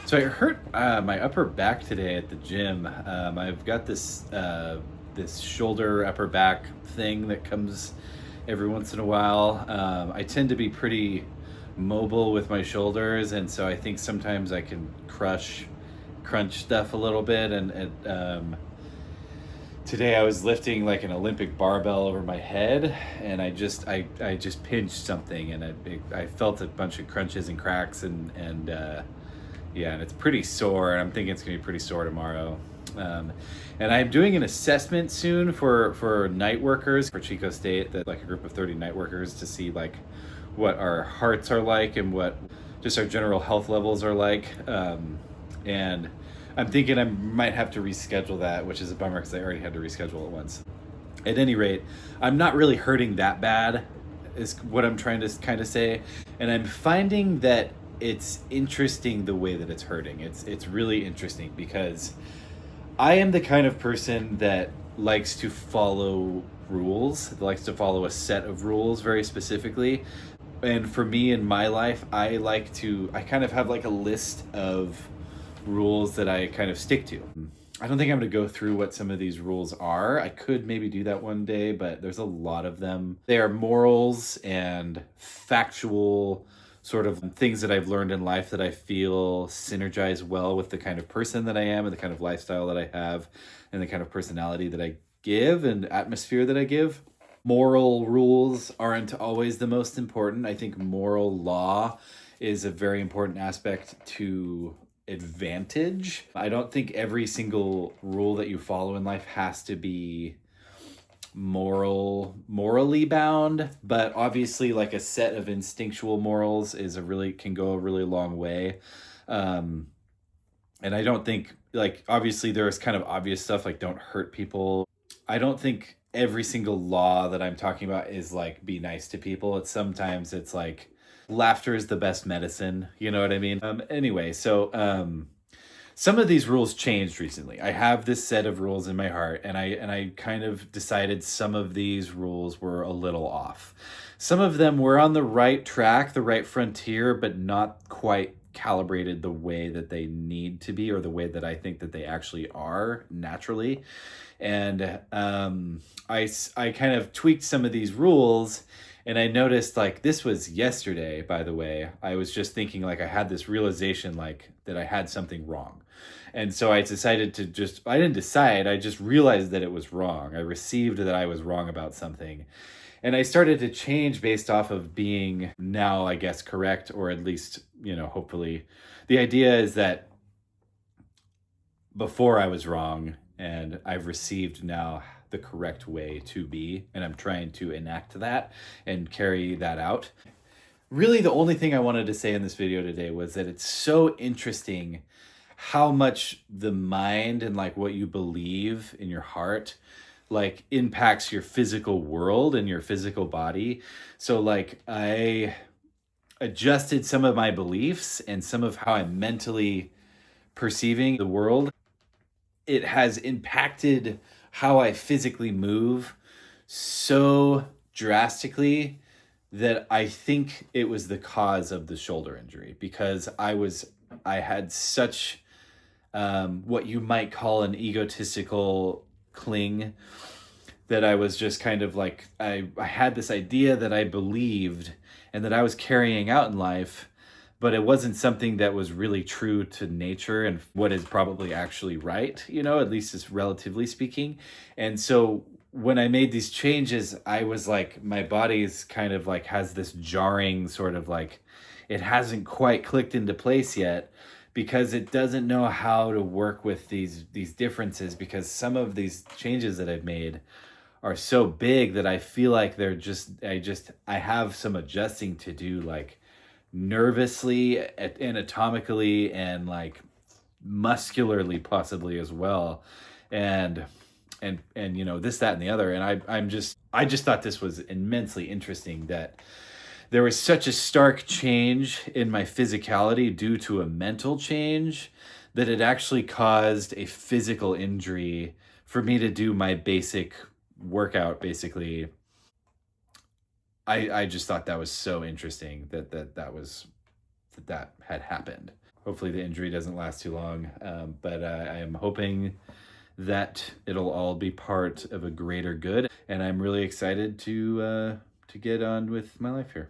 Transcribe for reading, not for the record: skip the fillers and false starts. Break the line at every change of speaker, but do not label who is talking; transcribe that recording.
So I hurt my upper back today at the gym. I've got this shoulder upper back thing that comes every once in a while. I tend to be pretty mobile with my shoulders, and so I think sometimes I can crunch stuff a little bit. And today I was lifting like an Olympic barbell over my head, and I just pinched something, and I felt a bunch of crunches and cracks, and yeah, and it's pretty sore. And I'm thinking it's gonna be pretty sore tomorrow. Um, and I'm doing an assessment soon for night workers for Chico State, that like a group of 30 night workers, to see like what our hearts are like and what just our general health levels are like. And I'm thinking I might have to reschedule that, which is a bummer because I already had to reschedule it once. At any rate, I'm not really hurting that bad, is what I'm trying to kind of say. And I'm finding that it's interesting the way that it's hurting. It's really interesting because I am the kind of person that likes to follow rules, likes to follow a set of rules very specifically. And for me in my life, I kind of have like a list of rules that I kind of stick to. I don't think I'm going to go through what some of these rules are. I could maybe do that one day, but there's a lot of them. They are morals and factual sort of things that I've learned in life that I feel synergize well with the kind of person that I am and the kind of lifestyle that I have and the kind of personality that I give and atmosphere that I give. Moral rules aren't always the most important. I think moral law is a very important aspect to advantage. I don't think every single rule that you follow in life has to be morally bound, but obviously like a set of instinctual morals can go a really long way. And I don't think, like, obviously there is kind of obvious stuff like don't hurt people. I don't think every single law that I'm talking about is like be nice to people. It's like laughter is the best medicine, you know what I mean? Anyway, so some of these rules changed recently. I have this set of rules in my heart, and I kind of decided some of these rules were a little off. Some of them were on the right track, the right frontier, but not quite calibrated the way that they need to be, or the way that I think that they actually are naturally. And I kind of tweaked some of these rules, and I noticed, like, this was yesterday, by the way. I was just thinking, like, I had this realization, like, that I had something wrong. And so I decided I didn't decide, I just realized that it was wrong. I received that I was wrong about something. And I started to change based off of being now, I guess, correct, or at least, hopefully. The idea is that before I was wrong, and I've received now the correct way to be, and I'm trying to enact that and carry that out. Really, the only thing I wanted to say in this video today was that it's so interesting how much the mind and like what you believe in your heart like impacts your physical world and your physical body. So like I adjusted some of my beliefs and some of how I'm mentally perceiving the world. It has impacted how I physically move so drastically that I think it was the cause of the shoulder injury, because I had such what you might call an egotistical cling, that I was just kind of like, I had this idea that I believed and that I was carrying out in life, but it wasn't something that was really true to nature and what is probably actually right, at least it's relatively speaking. And so when I made these changes, I was like, my body's kind of like has this jarring sort of like, it hasn't quite clicked into place yet, because it doesn't know how to work with these differences, because some of these changes that I've made are so big that I feel like I have some adjusting to do, like nervously, anatomically, and like muscularly possibly as well. And this, that, and the other. And I just thought this was immensely interesting, that there was such a stark change in my physicality due to a mental change, that it actually caused a physical injury for me to do my basic workout. Basically, I just thought that was so interesting that had happened. hopefully the injury doesn't last too long. But I am hoping that it'll all be part of a greater good, and I'm really excited to get on with my life here.